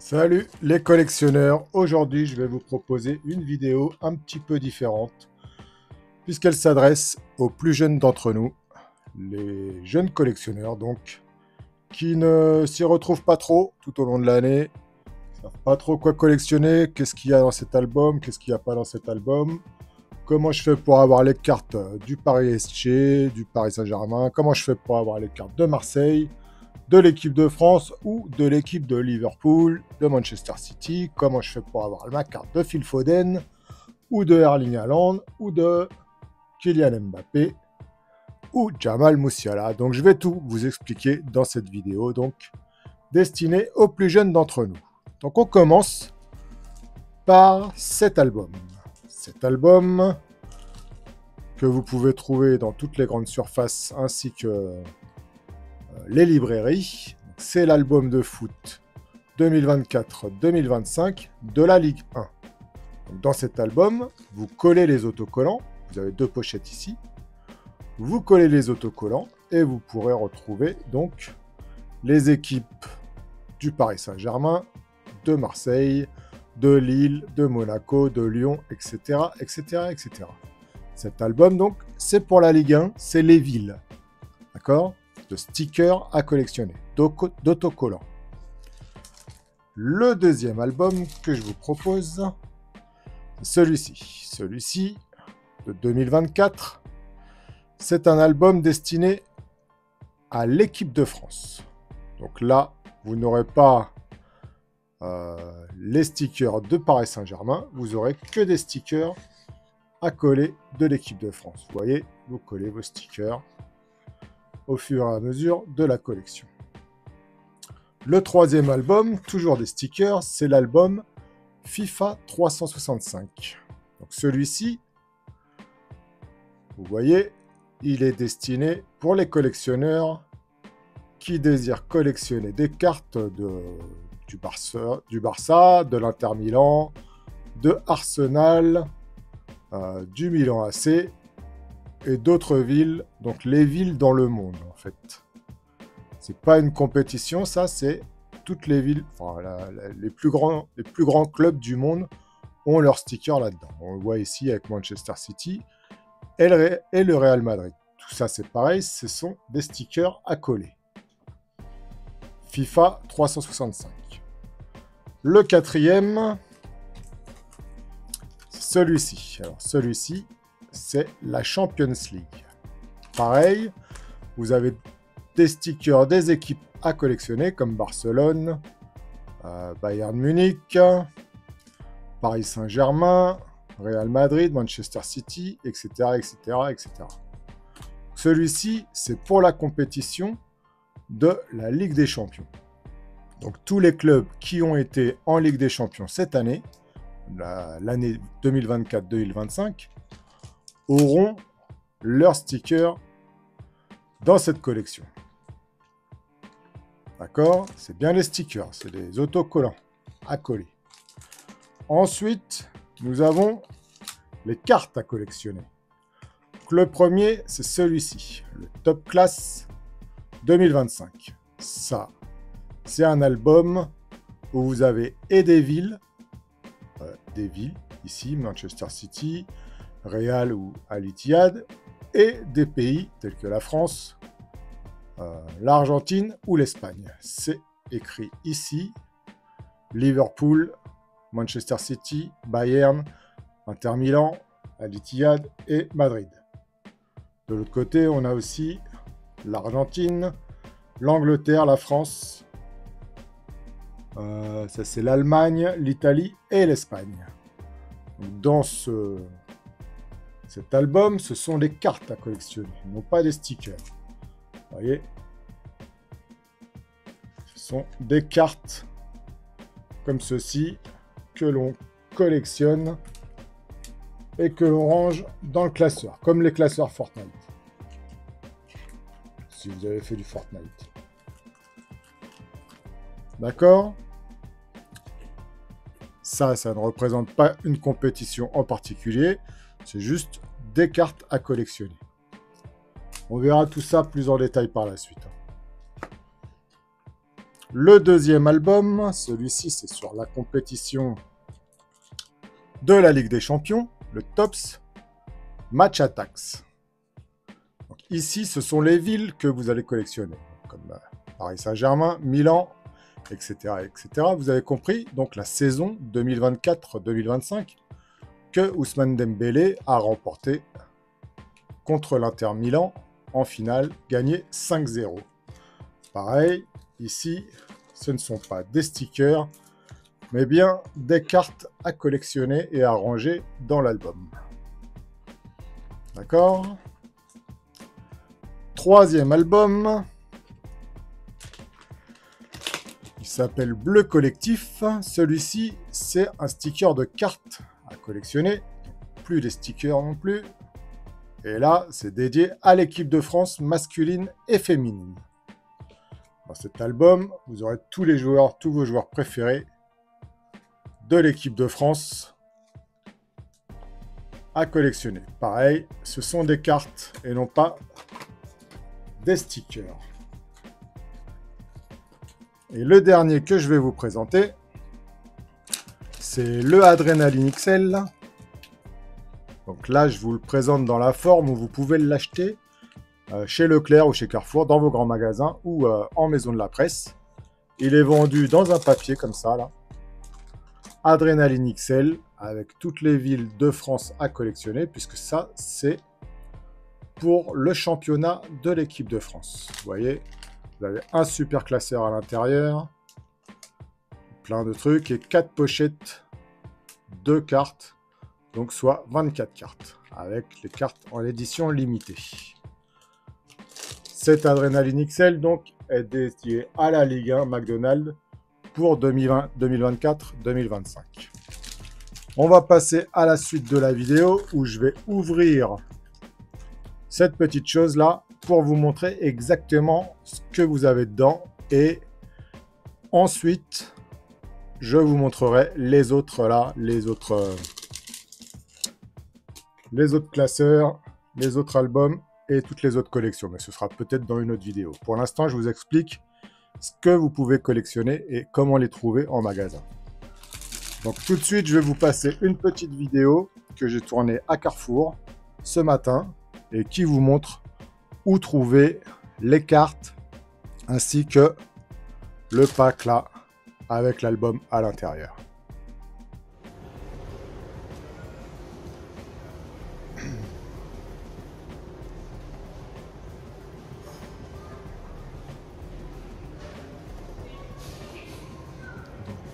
Salut les collectionneurs, aujourd'hui je vais vous proposer une vidéo un petit peu différente puisqu'elle s'adresse aux plus jeunes d'entre nous, les jeunes collectionneurs donc, qui ne s'y retrouvent pas trop tout au long de l'année, ne savent pas trop quoi collectionner, qu'est-ce qu'il y a dans cet album, qu'est-ce qu'il n'y a pas dans cet album, comment je fais pour avoir les cartes du Paris SC, du Paris Saint-Germain, comment je fais pour avoir les cartes de Marseille, de l'équipe de France ou de l'équipe de Liverpool, de Manchester City, comment je fais pour avoir ma carte de Phil Foden, ou de Erling Haaland, ou de Kylian Mbappé, ou Jamal Musiala. Donc je vais tout vous expliquer dans cette vidéo, donc destinée aux plus jeunes d'entre nous. Donc on commence par cet album. Cet album que vous pouvez trouver dans toutes les grandes surfaces ainsi que les librairies. C'est l'album de foot 2024-2025 de la Ligue 1. Donc, dans cet album, vous collez les autocollants. Vous avez deux pochettes ici. Vous collez les autocollants et vous pourrez retrouver donc les équipes du Paris Saint-Germain, de Marseille, de Lille, de Monaco, de Lyon, etc., etc., etc. Cet album, donc, c'est pour la Ligue 1, c'est les villes. D'accord ? De stickers à collectionner, d'autocollants. Le deuxième album que je vous propose, c'est celui-ci. Celui-ci, de 2024, c'est un album destiné à l'équipe de France. Donc là, vous n'aurez pas les stickers de Paris Saint-Germain, vous aurez que des stickers à coller de l'équipe de France. Vous voyez, vous collez vos stickers au fur et à mesure de la collection. Le troisième album, toujours des stickers, c'est l'album FIFA 365. Donc celui-ci, vous voyez, il est destiné pour les collectionneurs qui désirent collectionner des cartes du Barça, de l'Inter Milan, de Arsenal, du Milan AC, et d'autres villes, donc les villes dans le monde en fait. C'est pas une compétition, ça, c'est toutes les villes, enfin les plus grands clubs du monde ont leurs stickers là-dedans. On le voit ici avec Manchester City et le Real Madrid. Tout ça c'est pareil, ce sont des stickers à coller. FIFA 365. Le quatrième, c'est celui-ci. Alors celui-ci, c'est la Champions League. Pareil, vous avez des stickers des équipes à collectionner comme Barcelone, Bayern Munich, Paris Saint-Germain, Real Madrid, Manchester City, etc., etc., etc. Celui-ci, c'est pour la compétition de la Ligue des Champions. Donc tous les clubs qui ont été en Ligue des Champions cette année, l'année 2024-2025, auront leurs stickers dans cette collection. D'accord? C'est bien les stickers, c'est des autocollants à coller. Ensuite, nous avons les cartes à collectionner. Donc, le premier, c'est celui-ci, le Top Class 2025. Ça, c'est un album où vous avez et des villes, ici, Manchester City, Real ou Al Ittihad, et des pays tels que la France, l'Argentine ou l'Espagne. C'est écrit ici, Liverpool, Manchester City, Bayern, Inter Milan, Al Ittihad et Madrid. De l'autre côté, on a aussi l'Argentine, l'Angleterre, la France, ça c'est l'Allemagne, l'Italie et l'Espagne. Dans cet album, ce sont des cartes à collectionner, non pas des stickers. Vous voyez, ce sont des cartes comme ceci que l'on collectionne et que l'on range dans le classeur, comme les classeurs Fortnite. Si vous avez fait du Fortnite. D'accord ? Ça ne représente pas une compétition en particulier, c'est juste des cartes à collectionner. On verra tout ça plus en détail par la suite. Le deuxième album, celui-ci c'est sur la compétition de la Ligue des Champions, le TOPS Match Attax. Donc, ici, ce sont les villes que vous allez collectionner, comme Paris Saint-Germain, Milan, etc., etc. Vous avez compris, donc la saison 2024-2025 que Ousmane Dembélé a remporté contre l'Inter Milan en finale, gagné 5-0. Pareil, ici, ce ne sont pas des stickers, mais bien des cartes à collectionner et à ranger dans l'album. D'accord? Troisième album. Il s'appelle Bleu Collectif. Celui-ci, c'est un sticker de cartes à collectionner. Plus des stickers non plus. Et là, c'est dédié à l'équipe de France masculine et féminine. Dans cet album, vous aurez tous les joueurs, tous vos joueurs préférés de l'équipe de France à collectionner. Pareil, ce sont des cartes et non pas des stickers. Et le dernier que je vais vous présenter, c'est le Adrenaline XL. Donc là, je vous le présente dans la forme où vous pouvez l'acheter chez Leclerc ou chez Carrefour, dans vos grands magasins ou en maison de la presse. Il est vendu dans un papier comme ça, là. Adrenaline XL, avec toutes les villes de France à collectionner, puisque ça, c'est pour le championnat de l'équipe de France. Vous voyez, vous avez un super classeur à l'intérieur, plein de trucs, et 4 pochettes de cartes, donc soit 24 cartes, avec les cartes en édition limitée. Cette Adrenaline XL, donc, est dédiée à la Ligue 1 McDonald's pour 2024-2025. On va passer à la suite de la vidéo où je vais ouvrir cette petite chose là pour vous montrer exactement ce que vous avez dedans, et ensuite je vous montrerai les autres là, les autres classeurs, les autres albums et toutes les autres collections, mais ce sera peut-être dans une autre vidéo. Pour l'instant, je vous explique ce que vous pouvez collectionner et comment les trouver en magasin. Donc tout de suite, je vais vous passer une petite vidéo que j'ai tournée à Carrefour ce matin et qui vous montre où trouver les cartes ainsi que le pack là avec l'album à l'intérieur.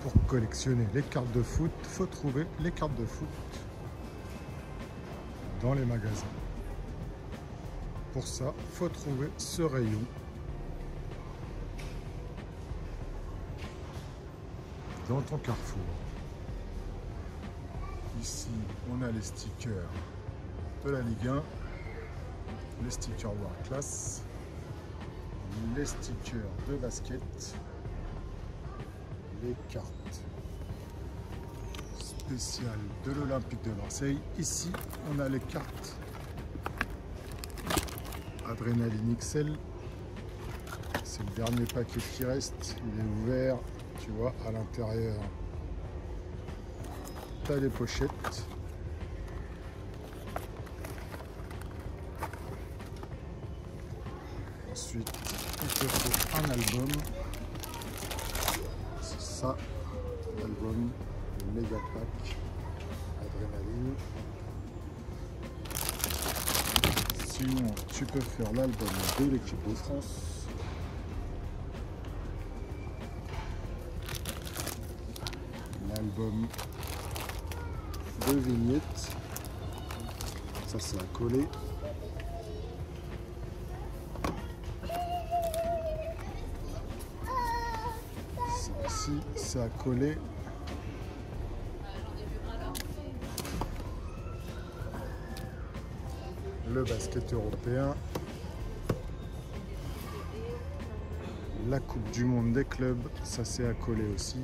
Pour collectionner les cartes de foot, il faut trouver les cartes de foot dans les magasins. Pour ça, il faut trouver ce rayon dans ton Carrefour. Ici, on a les stickers de la Ligue 1, les stickers World Class, les stickers de basket, les cartes spéciales de l'Olympique de Marseille. Ici, on a les cartes Adrenaline XL. C'est le dernier paquet qui reste. Il est ouvert, tu vois, à l'intérieur. Tu as les pochettes. Ensuite, il te faut un album. C'est ça, l'album, le méga pack Adrenaline. Sinon, tu peux faire l'album de l'équipe de France. L'album de vignettes. Ça, c'est à coller. Ici, c'est à coller. Le basket européen. La Coupe du Monde des clubs, ça c'est à coller aussi.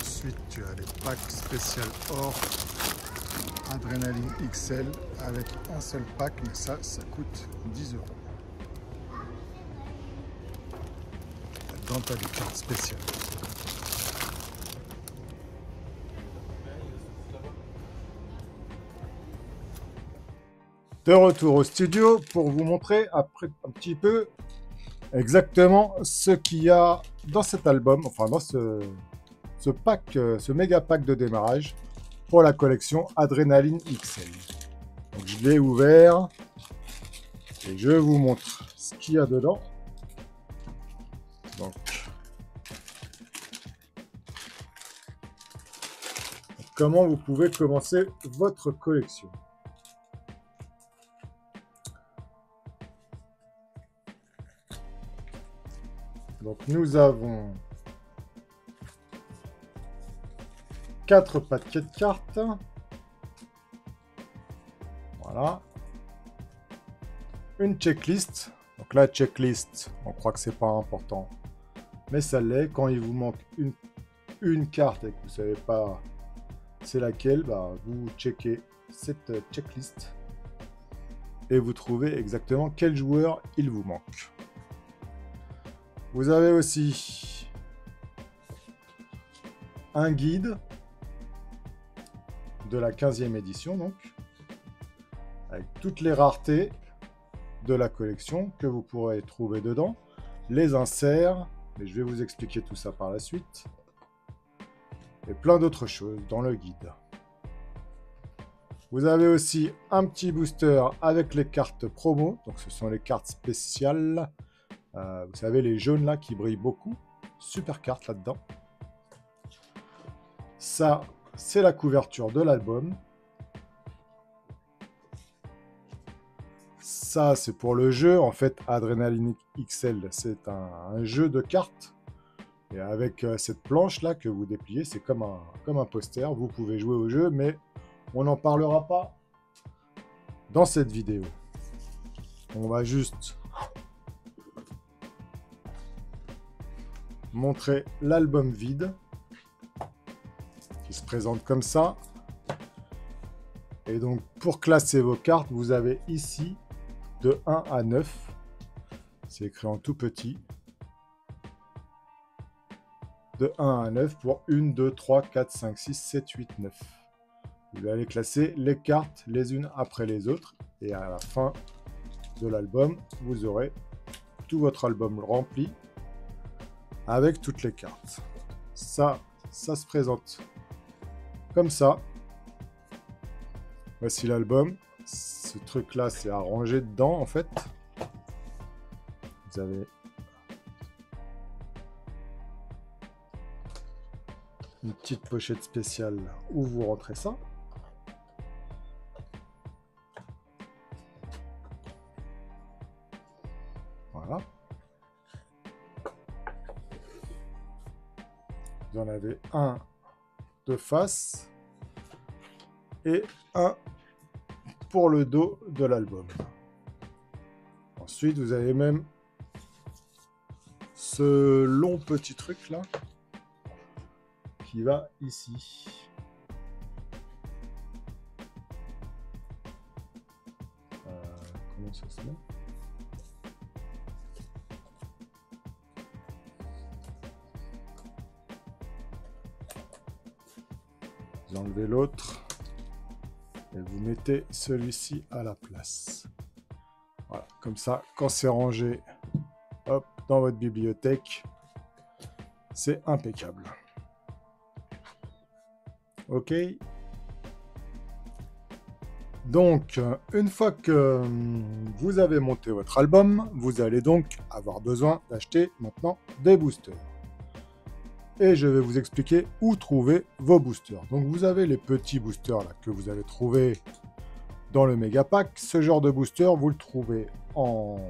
Ensuite, tu as spécial or Adrénaline XL avec un seul pack, mais ça coûte 10 €. Là-dedans, tu as des cartes spéciales. De retour au studio pour vous montrer après un petit peu exactement ce qu'il y a dans cet album, enfin dans ce pack, ce méga pack de démarrage pour la collection Adrénaline XL. Donc, je l'ai ouvert et je vous montre ce qu'il y a dedans. Donc, comment vous pouvez commencer votre collection. Donc nous avons 4 paquets de cartes. Voilà. Une checklist. Donc la checklist, on croit que c'est pas important, mais ça l'est. Quand il vous manque une carte et que vous ne savez pas c'est laquelle, bah, vous checkez cette checklist et vous trouvez exactement quel joueur il vous manque. Vous avez aussi un guide de la 15e édition, donc, avec toutes les raretés de la collection que vous pourrez trouver dedans, les inserts, mais je vais vous expliquer tout ça par la suite, et plein d'autres choses dans le guide. Vous avez aussi un petit booster avec les cartes promo, donc ce sont les cartes spéciales. Vous savez, les jaunes là qui brillent beaucoup. Super carte là-dedans. Ça, c'est la couverture de l'album. Ça, c'est pour le jeu. En fait, Adrénaline XL, c'est un jeu de cartes. Et avec cette planche là que vous dépliez, c'est comme un poster. Vous pouvez jouer au jeu, mais on n'en parlera pas dans cette vidéo. On va juste montrer l'album vide qui se présente comme ça. Et donc pour classer vos cartes, vous avez ici de 1 à 9. C'est écrit en tout petit. De 1 à 9 pour 1, 2, 3, 4, 5, 6, 7, 8, 9. Vous allez classer les cartes les unes après les autres. Et à la fin de l'album, vous aurez tout votre album rempli avec toutes les cartes. Ça se présente comme ça. Voici l'album. Ce truc là, c'est à ranger dedans en fait. Vous avez une petite pochette spéciale où vous rentrez ça. Voilà. Vous en avez un de face et un pour le dos de l'album. Ensuite, vous avez même ce long petit truc là qui va ici. Comment ça se met ? Vous enlevez l'autre et vous mettez celui-ci à la place. Voilà, comme ça, quand c'est rangé, hop, dans votre bibliothèque, c'est impeccable. Ok. Donc, une fois que vous avez monté votre album, vous allez donc avoir besoin d'acheter maintenant des boosters. Et je vais vous expliquer où trouver vos boosters. Donc vous avez les petits boosters là, que vous allez trouver dans le méga pack. Ce genre de booster, vous le trouvez en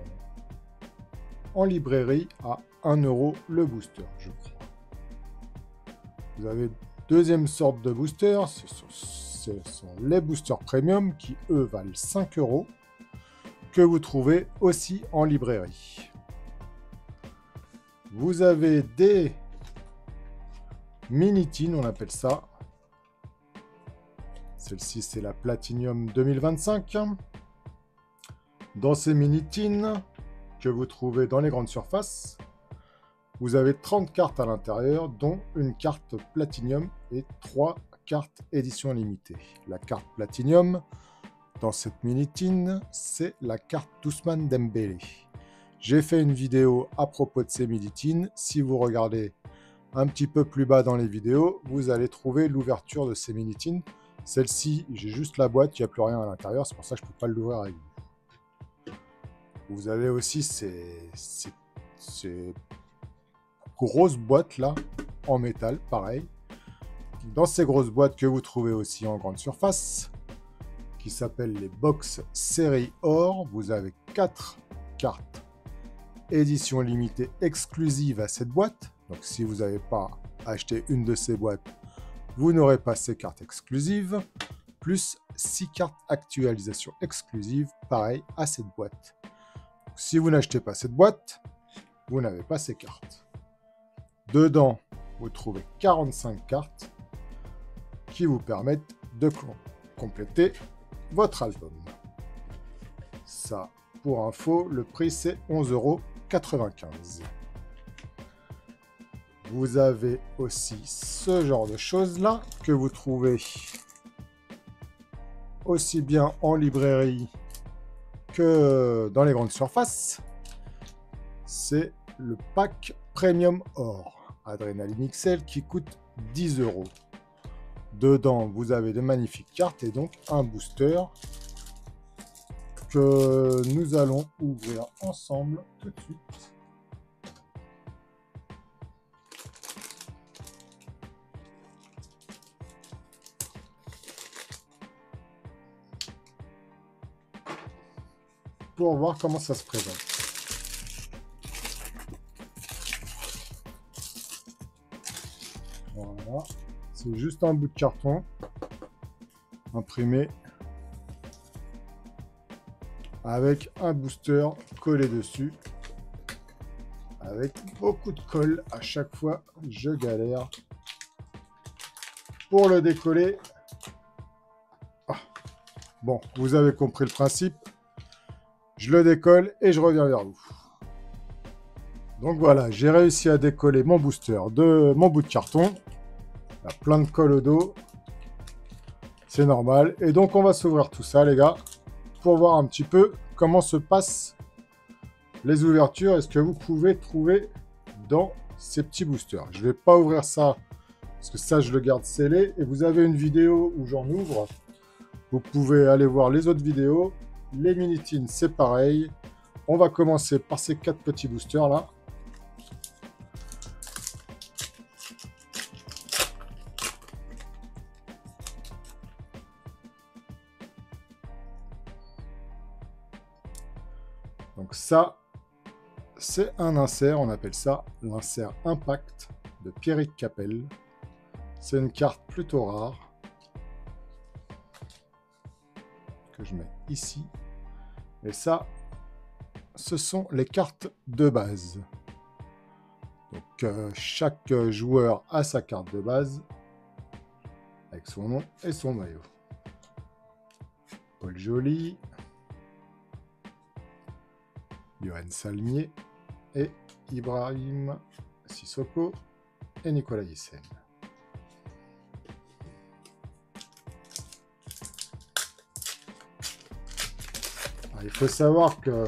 librairie à 1 € le booster, je crois. Vous avez deuxième sorte de booster, ce sont les boosters premium qui eux valent 5 € que vous trouvez aussi en librairie. Vous avez des mini-tins, on appelle ça. Celle-ci, c'est la Platinum 2025. Dans ces mini-tins que vous trouvez dans les grandes surfaces, vous avez 30 cartes à l'intérieur, dont une carte Platinum et 3 cartes édition limitée. La carte Platinum, dans cette mini-tin, c'est la carte Ousmane Dembélé. J'ai fait une vidéo à propos de ces mini-tins. Si vous regardez un petit peu plus bas dans les vidéos, vous allez trouver l'ouverture de ces mini-tins. Celle-ci, j'ai juste la boîte, il n'y a plus rien à l'intérieur, c'est pour ça que je ne peux pas l'ouvrir avec vous. Vous avez aussi ces grosses boîtes là, en métal, pareil. Dans ces grosses boîtes que vous trouvez aussi en grande surface, qui s'appellent les box série or, vous avez 4 cartes édition limitée exclusive à cette boîte. Donc si vous n'avez pas acheté une de ces boîtes, vous n'aurez pas ces cartes exclusives, plus 6 cartes actualisation exclusives, pareil, à cette boîte. Donc, si vous n'achetez pas cette boîte, vous n'avez pas ces cartes. Dedans, vous trouvez 45 cartes qui vous permettent de compléter votre album. Ça, pour info, le prix c'est 11,95 €. Vous avez aussi ce genre de choses-là que vous trouvez aussi bien en librairie que dans les grandes surfaces. C'est le pack Premium Or Adrénaline XL qui coûte 10 €. Dedans, vous avez de magnifiques cartes et donc un booster que nous allons ouvrir ensemble tout de suite. Pour voir comment ça se présente. Voilà, c'est juste un bout de carton imprimé avec un booster collé dessus, avec beaucoup de colle. À chaque fois, je galère pour le décoller. Ah. Bon, vous avez compris le principe. Je le décolle et je reviens vers vous. Donc voilà, j'ai réussi à décoller mon booster de mon bout de carton. Il y a plein de colle au dos. C'est normal. Et donc on va s'ouvrir tout ça, les gars, pour voir un petit peu comment se passent les ouvertures et ce que vous pouvez trouver dans ces petits boosters. Je ne vais pas ouvrir ça, parce que ça, je le garde scellé. Et vous avez une vidéo où j'en ouvre. Vous pouvez aller voir les autres vidéos. Les mini-tins, c'est pareil. On va commencer par ces 4 petits boosters là. Donc ça, c'est un insert, on appelle ça l'insert Impact de Pierrick Capel. C'est une carte plutôt rare que je mets ici. Et ça, ce sont les cartes de base. Donc chaque joueur a sa carte de base avec son nom et son maillot. Paul Joly, Yoann Salmier et Ibrahim Sissoko et Nicolas Hyssen. Il faut savoir que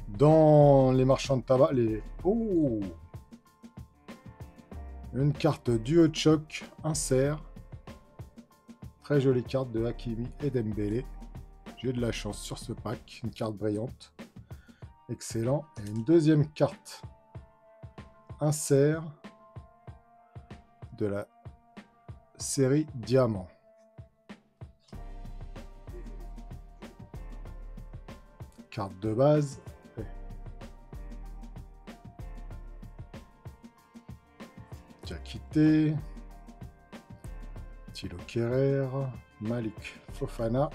dans les marchands de tabac, une carte duo de choc, insert. Très jolie carte de Hakimi et Dembélé. J'ai eu de la chance sur ce pack, une carte brillante. Excellent. Et une deuxième carte insert de la série Diamant. Carte de base. Diakité. Thilo Kerrer. Malik Fofana.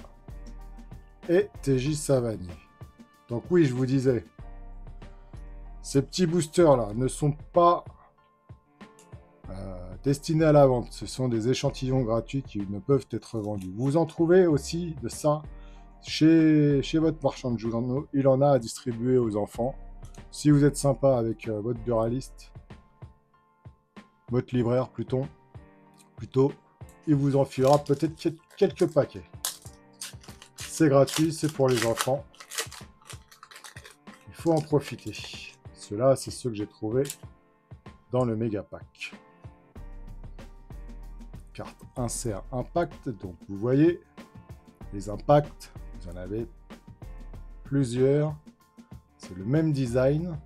Et TJ Savanier. Donc oui, je vous disais, ces petits boosters là ne sont pas destinés à la vente. Ce sont des échantillons gratuits qui ne peuvent être vendus. Vous en trouvez aussi de ça chez votre marchand de journaux. Il en a à distribuer aux enfants. Si vous êtes sympa avec votre buraliste, votre libraire plutôt, il vous en filera peut-être quelques paquets. C'est gratuit, c'est pour les enfants. Il faut en profiter. Ceux-là, c'est ceux que j'ai trouvés dans le méga pack. Carte insert impact. Donc vous voyez, les impacts, vous en avez plusieurs. C'est le même design,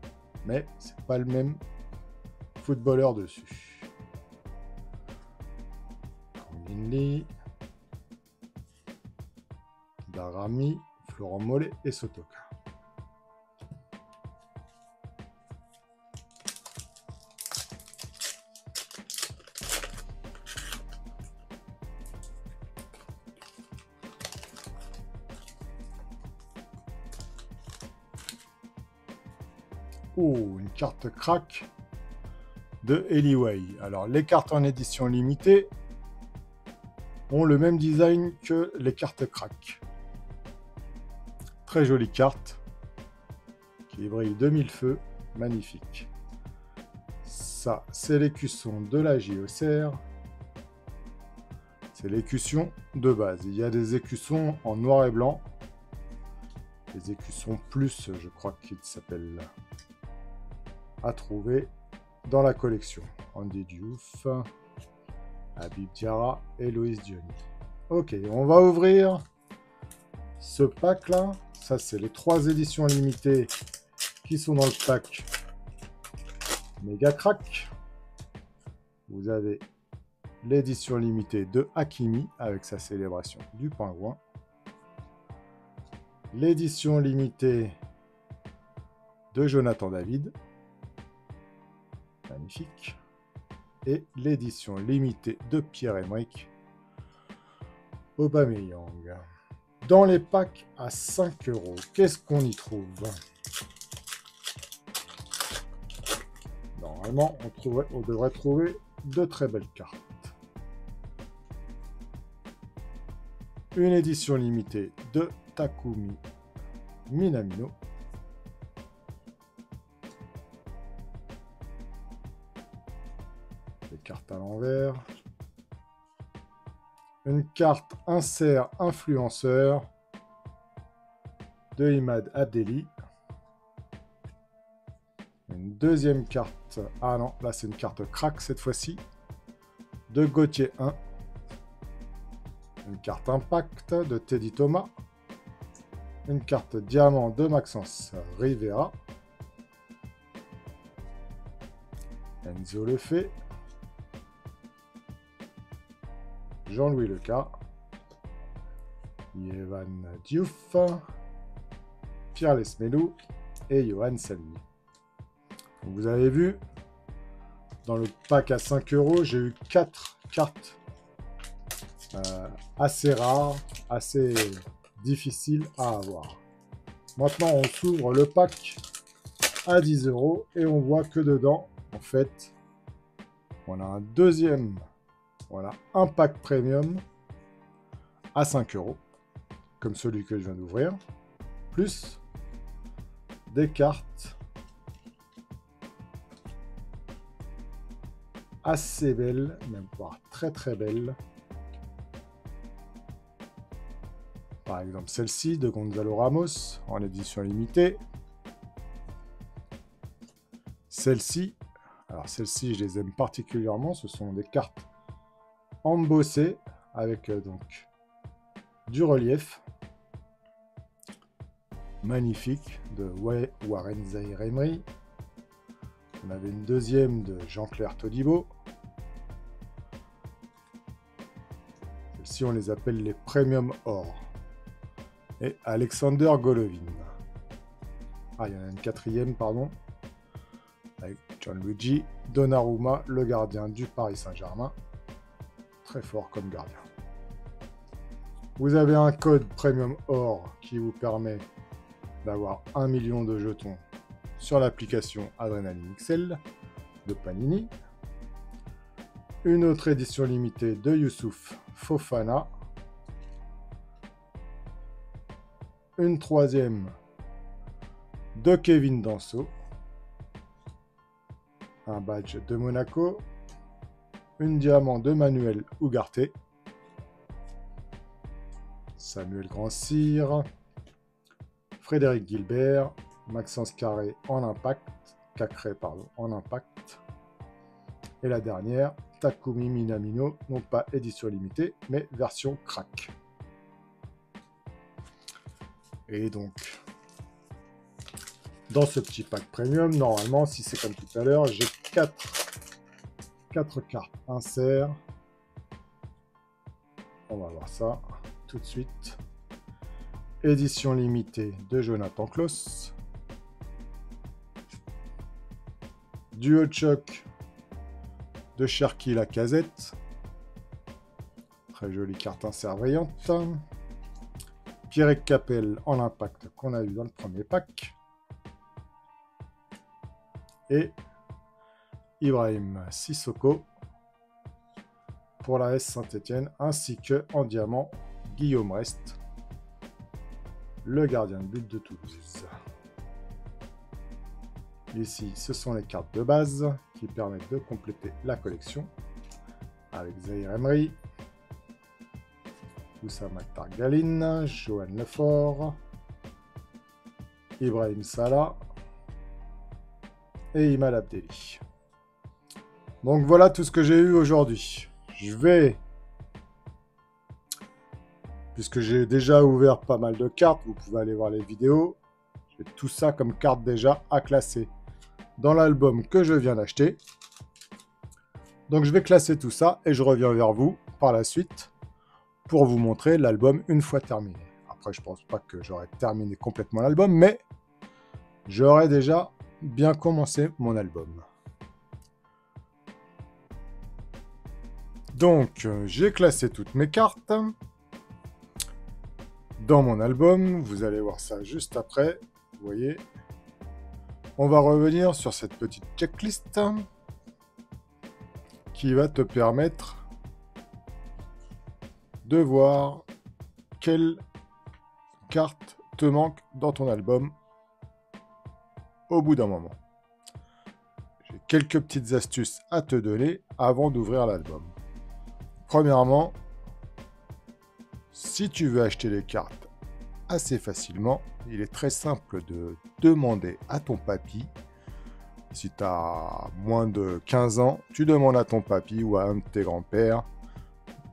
mais c'est pas le même footballeur dessus. Kanginli, Darami, Florent Mollet et Sotoka. Oh, une carte crack de Eliway. Alors, les cartes en édition limitée ont le même design que les cartes crack. Très jolie carte qui brille de mille feux, magnifique. Ça, c'est l'écusson de la JOCR. C'est l'écusson de base. Il y a des écussons en noir et blanc. Les écussons plus, je crois qu'ils s'appellent, à trouver dans la collection. Andy Diouf, Habib Diarra et Loïs Diony. Ok, on va ouvrir ce pack là. Ça, c'est les 3 éditions limitées qui sont dans le pack Méga Crack. Vous avez l'édition limitée de Hakimi avec sa célébration du pingouin. L'édition limitée de Jonathan David. Magnifique. Et l'édition limitée de Pierre-Emerick Aubameyang. Dans les packs à 5 €, qu'est-ce qu'on y trouve? Normalement, on devrait trouver de très belles cartes. Une édition limitée de Takumi Minamino. Les cartes à l'envers. Une carte insert influenceur de Imad Abdelli. Une deuxième carte, ah non, là c'est une carte crack cette fois-ci, de Gauthier 1. Une carte impact de Teddy Thomas. Une carte diamant de Maxence Rivera. Enzo Lefebvre. Jean-Louis Leca, Yvan Diouf, Pierre Lesmelou et Johan Salvi. Vous avez vu, dans le pack à 5 €, j'ai eu 4 cartes assez rares, assez difficiles à avoir. Maintenant, on s'ouvre le pack à 10 € et on voit que dedans, en fait, on a un deuxième. Voilà, un pack premium à 5 €, comme celui que je viens d'ouvrir, plus des cartes assez belles, même voire très très belles. Par exemple, celle-ci de Gonzalo Ramos en édition limitée. Celle-ci, alors celle-ci, je les aime particulièrement, ce sont des cartes embossé avec donc du relief magnifique de Warren Zaïre-Emery. On avait une deuxième de Jean-Claire Todibo. Celles-ci, on les appelle les Premium Or. Et Alexander Golovin. Ah, il y en a une quatrième, pardon, avec Gianluigi Donnarumma, le gardien du Paris Saint-Germain. Très fort comme gardien. Vous avez un code Premium Or qui vous permet d'avoir 1 million de jetons sur l'application Adrenaline XL de Panini. une autre édition limitée de Youssouf Fofana, une troisième de Kevin Danso, un badge de Monaco, une diamant de Manuel Ugarte, Samuel Grand-Cyr, Frédéric Gilbert, Maxence Carré en impact, Cacré pardon, en impact, et la dernière, Takumi Minamino, non pas édition limitée, mais version crack. Et donc, dans ce petit pack premium, normalement, si c'est comme tout à l'heure, j'ai 4 cartes insert. On va voir ça tout de suite. Édition limitée de Jonathan Klaus. Duo de choc de Cherki Lacazette. Très jolie carte insert brillante. Pierre Capel en impact qu'on a eu dans le premier pack. Et Ibrahim Sissoko pour la S Saint-Etienne, ainsi que en diamant Guillaume Rest, le gardien de but de Toulouse. Ici, ce sont les cartes de base qui permettent de compléter la collection avec Zahir Emery, Oussama Targaline, Johan Lefort, Ibrahim Salah et Imad Abdelli. Donc voilà tout ce que j'ai eu aujourd'hui. Je vais, puisque j'ai déjà ouvert pas mal de cartes, vous pouvez aller voir les vidéos, j'ai tout ça comme carte déjà à classer dans l'album que je viens d'acheter. Donc je vais classer tout ça et je reviens vers vous par la suite pour vous montrer l'album une fois terminé. Après, je pense pas que j'aurai terminé complètement l'album, mais j'aurai déjà bien commencé mon album. Donc, j'ai classé toutes mes cartes dans mon album. Vous allez voir ça juste après. Vous voyez. On va revenir sur cette petite checklist qui va te permettre de voir quelle carte te manque dans ton album au bout d'un moment. J'ai quelques petites astuces à te donner avant d'ouvrir l'album. Premièrement, si tu veux acheter les cartes assez facilement, il est très simple de demander à ton papy. Si tu as moins de 15 ans, tu demandes à ton papy ou à un de tes grands-pères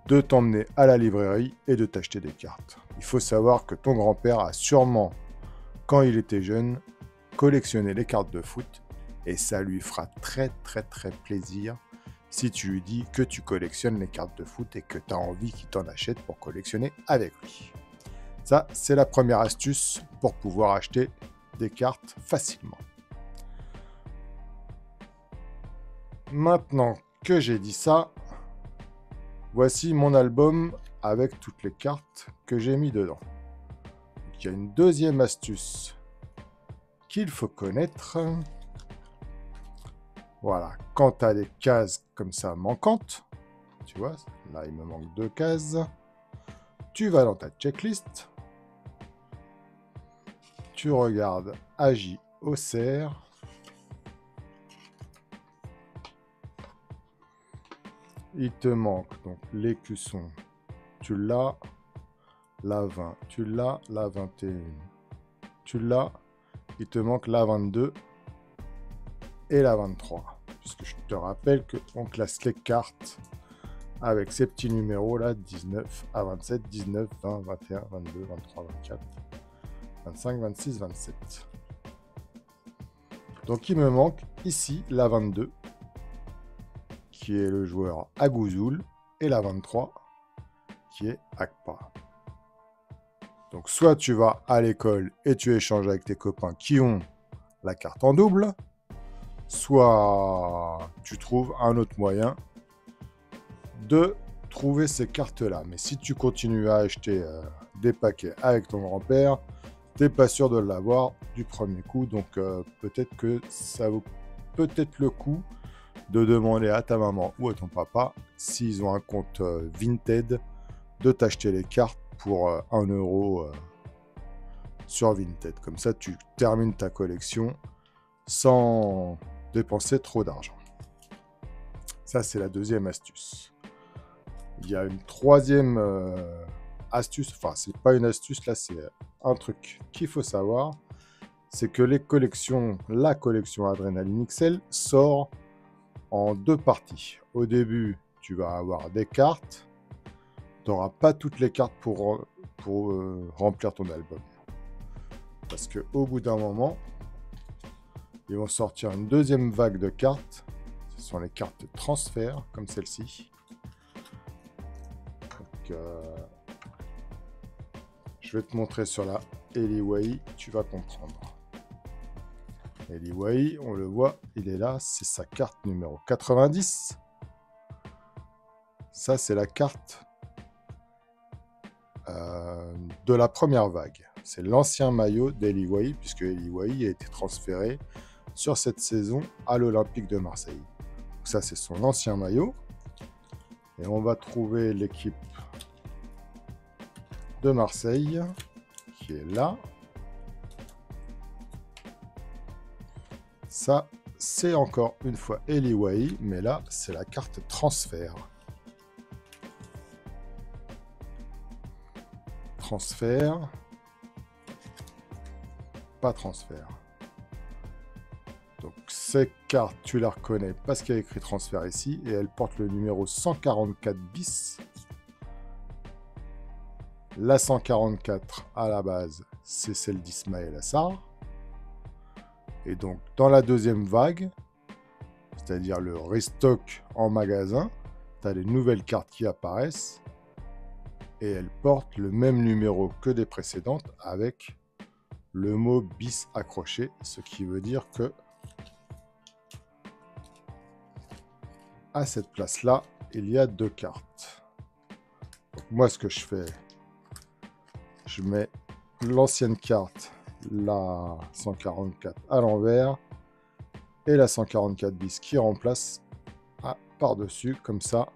de t'emmener à la librairie et de t'acheter des cartes. Il faut savoir que ton grand-père a sûrement, quand il était jeune, collectionné les cartes de foot et ça lui fera très plaisir si tu lui dis que tu collectionnes les cartes de foot et que tu as envie qu'il t'en achète pour collectionner avec lui. Ça, c'est la première astuce pour pouvoir acheter des cartes facilement. Maintenant que j'ai dit ça, voici mon album avec toutes les cartes que j'ai mis dedans. Il y a une deuxième astuce qu'il faut connaître. Voilà, quand tu as des cases comme ça manquantes, tu vois, là il me manque 2 cases, tu vas dans ta checklist, tu regardes Agi Auxerre, il te manque donc l'écusson, tu l'as, la 20, tu l'as, la 21, tu l'as, il te manque la 22 et la 23. Puisque je te rappelle qu'on classe les cartes avec ces petits numéros là, 19 à 27, 19, 20, 21, 22, 23, 24, 25, 26, 27. Donc il me manque ici la 22, qui est le joueur Agouzoul, et la 23, qui est Akpa. Donc soit tu vas à l'école et tu échanges avec tes copains qui ont la carte en double, soit tu trouves un autre moyen de trouver ces cartes-là. Mais si tu continues à acheter des paquets avec ton grand-père, tu n'es pas sûr de l'avoir du premier coup. Donc peut-être que ça vaut peut-être le coup de demander à ta maman ou à ton papa, s'ils ont un compte Vinted, de t'acheter les cartes pour 1 euro sur Vinted. Comme ça, tu termines ta collection sans dépenser trop d'argent. Ça, c'est la deuxième astuce. Il y a une troisième astuce, enfin, c'est pas une astuce, là, c'est un truc qu'il faut savoir, c'est que la collection Adrénaline XL sort en 2 parties. Au début, tu vas avoir des cartes, tu n'auras pas toutes les cartes pour remplir ton album. Parce qu'au bout d'un moment, ils vont sortir une deuxième vague de cartes. Ce sont les cartes de transfert, comme celle-ci. Je vais te montrer sur la Eliway, tu vas comprendre. Eliway, on le voit, il est là, c'est sa carte numéro 90. Ça, c'est la carte de la première vague. C'est l'ancien maillot d'Eliway, puisque Eliway a été transféré sur cette saison à l'Olympique de Marseille. Donc ça, c'est son ancien maillot. Et on va trouver l'équipe de Marseille, qui est là. Ça, c'est encore une fois Eliway, mais là, c'est la carte transfert. Transfert. Pas transfert. Donc, ces cartes, tu la reconnais parce qu'il y a écrit transfert ici, et elle porte le numéro 144 bis. La 144, à la base, c'est celle d'Ismaël Assar. Et donc, dans la deuxième vague, c'est-à-dire le restock en magasin, tu as les nouvelles cartes qui apparaissent et elles portent le même numéro que des précédentes avec le mot bis accroché, ce qui veut dire que à cette place-là, il y a 2 cartes. Donc, moi, ce que je fais, je mets l'ancienne carte, la 144 à l'envers, et la 144 bis qui remplace par-dessus, comme ça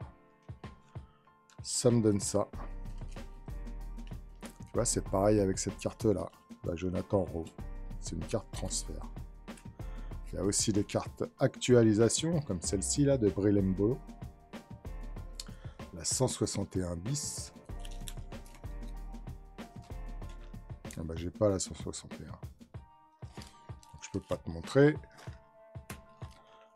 me donne ça. Tu vois, c'est pareil avec cette carte-là, la Jonathan Rowe, c'est une carte transfert. Il y a aussi des cartes actualisation, comme celle-ci là, de Brilembo, la 161 bis. Ah bah, j'ai pas la 161. Donc, je peux pas te montrer.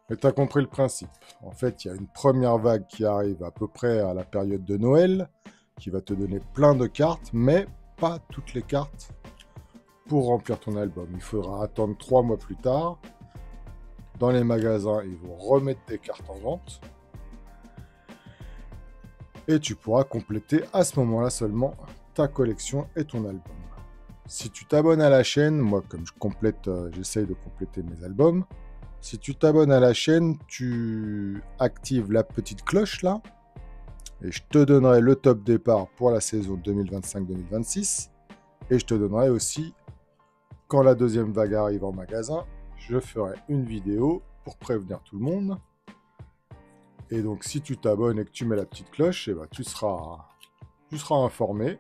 Mais tu as compris le principe. En fait, il y a une première vague qui arrive à peu près à la période de Noël, qui va te donner plein de cartes, mais pas toutes les cartes pour remplir ton album. Il faudra attendre 3 mois plus tard. Dans les magasins, ils vont remettre des cartes en vente. Et tu pourras compléter à ce moment-là seulement ta collection et ton album. Si tu t'abonnes à la chaîne, moi comme j'essaye de compléter mes albums, si tu t'abonnes à la chaîne, tu actives la petite cloche là, et je te donnerai le top départ pour la saison 2025-2026, et je te donnerai aussi, quand la deuxième vague arrive en magasin, je ferai une vidéo pour prévenir tout le monde. Et donc si tu t'abonnes et que tu mets la petite cloche, eh ben, tu seras informé.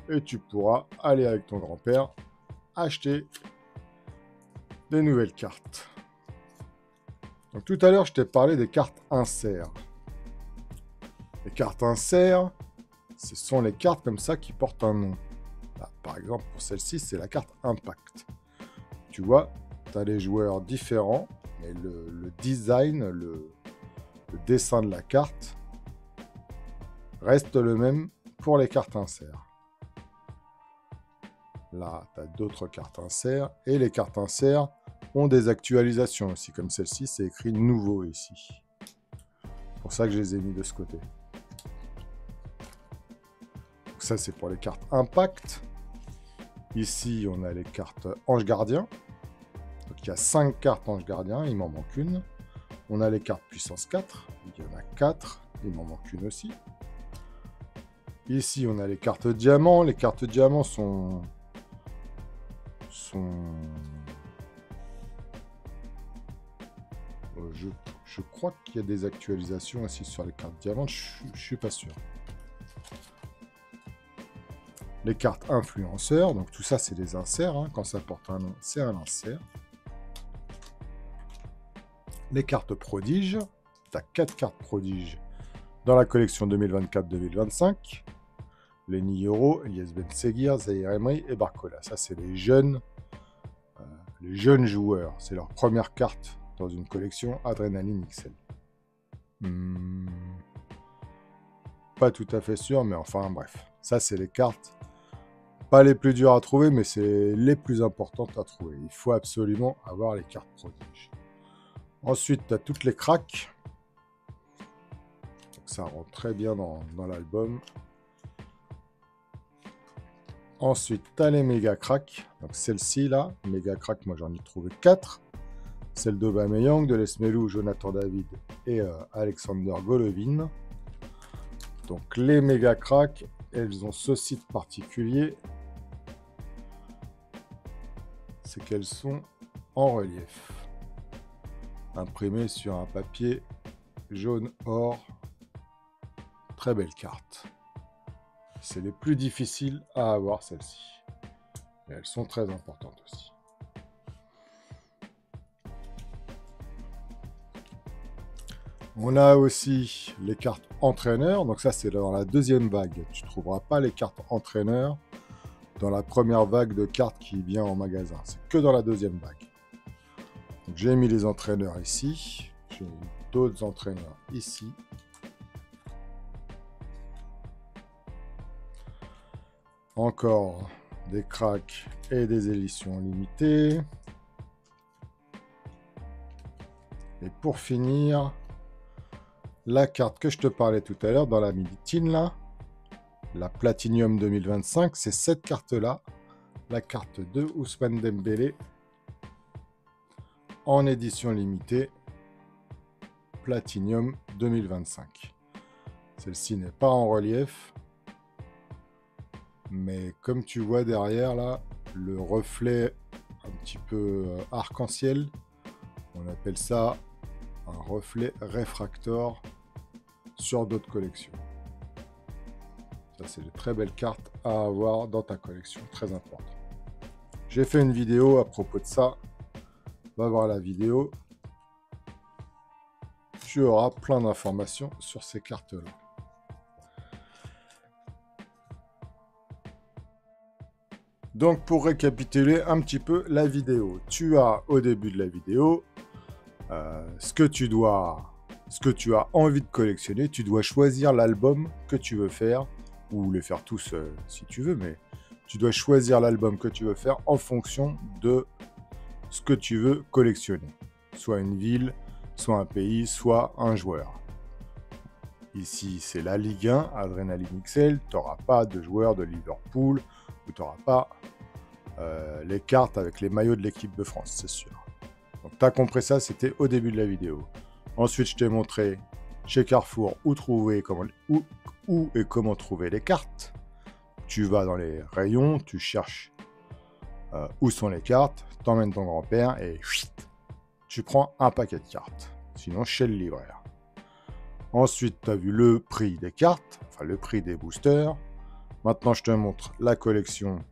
Et tu pourras aller avec ton grand-père acheter des nouvelles cartes. Donc tout à l'heure, je t'ai parlé des cartes inserts. Les cartes inserts, ce sont les cartes comme ça qui portent un nom. Là, par exemple, pour celle-ci, c'est la carte Impact. Tu vois, tu as les joueurs différents, mais le design, le dessin de la carte reste le même pour les cartes inserts. Là, tu as d'autres cartes inserts. Et les cartes inserts ont des actualisations aussi. Comme celle-ci, c'est écrit « Nouveau » ici. C'est pour ça que je les ai mis de ce côté. Donc ça, c'est pour les cartes Impact. Ici, on a les cartes Ange Gardien. Donc il y a 5 cartes Ange Gardien, il m'en manque une. On a les cartes Puissance 4. Il y en a 4, il m'en manque une aussi. Ici, on a les cartes Diamant. Les cartes Diamant sont Je crois qu'il y a des actualisations aussi sur les cartes diamants, je suis pas sûr. Les cartes influenceurs, donc tout ça c'est des inserts, hein. Quand ça porte un nom, c'est un insert. Les cartes prodiges, tu as 4 cartes prodiges dans la collection 2024-2025. Lenny Yoro, Yesben Seguir, Zahir Emery et Barcola. Ça c'est les jeunes joueurs, c'est leur première carte dans une collection Adrenaline XL. Pas tout à fait sûr, mais enfin bref. Ça c'est les cartes, pas les plus dures à trouver, mais c'est les plus importantes à trouver. Il faut absolument avoir les cartes prodiges. Ensuite, tu as toutes les cracks. Donc, ça rentre très bien dans l'album. Ensuite, tu as les méga cracks. Donc celle-ci là, méga crack, moi j'en ai trouvé 4. Celle d'Aubameyang, de Lesmelou, Jonathan David et Alexander Golovin. Donc les méga cracks, elles ont ce site particulier. C'est qu'elles sont en relief. Imprimées sur un papier jaune or. Très belle carte. C'est les plus difficiles à avoir, celles-ci. Et elles sont très importantes aussi. On a aussi les cartes entraîneurs. Donc ça, c'est dans la deuxième vague. Tu ne trouveras pas les cartes entraîneurs dans la première vague de cartes qui vient en magasin. C'est que dans la deuxième vague. J'ai mis les entraîneurs ici. J'ai mis d'autres entraîneurs ici. Encore des cracks et des éditions limitées. Et pour finir, la carte que je te parlais tout à l'heure dans la mini-tine là, la Platinum 2025, c'est cette carte-là, la carte de Ousmane Dembélé en édition limitée, Platinum 2025. Celle-ci n'est pas en relief, mais comme tu vois derrière là, le reflet un petit peu arc-en-ciel, on appelle ça un reflet réfractor sur d'autres collections. Ça, c'est de très belles cartes à avoir dans ta collection, très important. J'ai fait une vidéo à propos de ça. Va voir la vidéo. Tu auras plein d'informations sur ces cartes-là. Donc, pour récapituler un petit peu la vidéo, tu as au début de la vidéo ce que tu as envie de collectionner. Tu dois choisir l'album que tu veux faire, ou les faire tous si tu veux, mais tu dois choisir l'album que tu veux faire en fonction de ce que tu veux collectionner. Soit une ville, soit un pays, soit un joueur. Ici, c'est la Ligue 1, Adrenaline XL. Tu n'auras pas de joueurs de Liverpool, ou tu n'auras pas les cartes avec les maillots de l'équipe de France, c'est sûr. Donc, tu as compris ça, c'était au début de la vidéo. Ensuite, je t'ai montré chez Carrefour où et comment trouver les cartes. Tu vas dans les rayons, tu cherches où sont les cartes, t'emmènes ton grand-père et tu prends un paquet de cartes. Sinon, chez le libraire. Ensuite, tu as vu le prix des cartes, enfin le prix des boosters. Maintenant, je te montre la collection,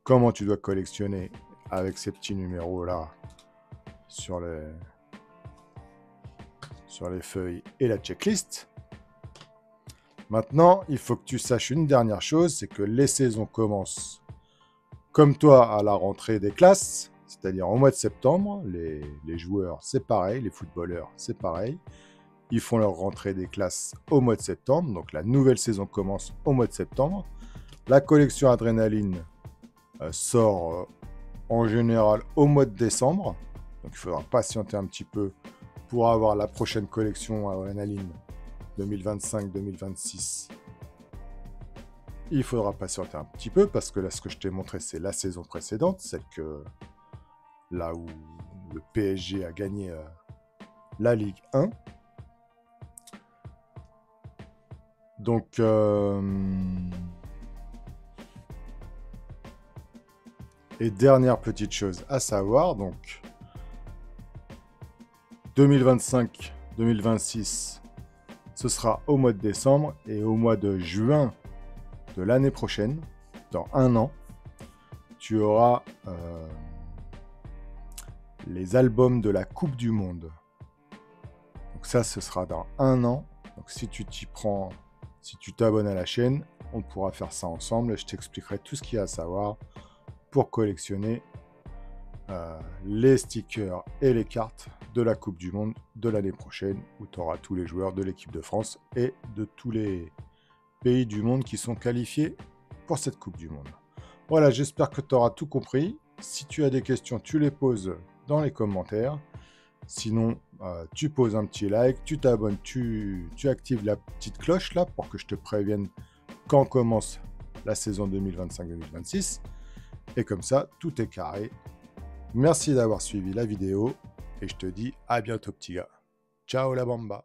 comment tu dois collectionner avec ces petits numéros-là sur les feuilles et la checklist. Maintenant, il faut que tu saches une dernière chose, c'est que les saisons commencent comme toi à la rentrée des classes, c'est-à-dire au mois de septembre. Les joueurs, c'est pareil, les footballeurs, c'est pareil. Ils font leur rentrée des classes au mois de septembre, donc la nouvelle saison commence au mois de septembre. La collection Adrénaline sort en général au mois de décembre, donc il faudra patienter un petit peu pour avoir la prochaine collection Adrénaline 2025-2026. Il faudra patienter un petit peu parce que là, ce que je t'ai montré, c'est la saison précédente, celle que là où le PSG a gagné la Ligue 1. Donc, et dernière petite chose à savoir, donc 2025 2026, ce sera au mois de décembre, et au mois de juin de l'année prochaine, dans un an, tu auras les albums de la Coupe du Monde. Donc ça, ce sera dans un an. Donc si tu t'y prends, si tu t'abonnes à la chaîne, on pourra faire ça ensemble et je t'expliquerai tout ce qu'il y a à savoir pour collectionner les stickers et les cartes de la Coupe du Monde de l'année prochaine, où tu auras tous les joueurs de l'équipe de France et de tous les pays du monde qui sont qualifiés pour cette Coupe du Monde. Voilà, j'espère que tu auras tout compris. Si tu as des questions, tu les poses dans les commentaires. Sinon, tu poses un petit like, tu t'abonnes, tu actives la petite cloche là pour que je te prévienne quand commence la saison 2025-2026. Et comme ça, tout est carré. Merci d'avoir suivi la vidéo et je te dis à bientôt petit gars. Ciao la bamba.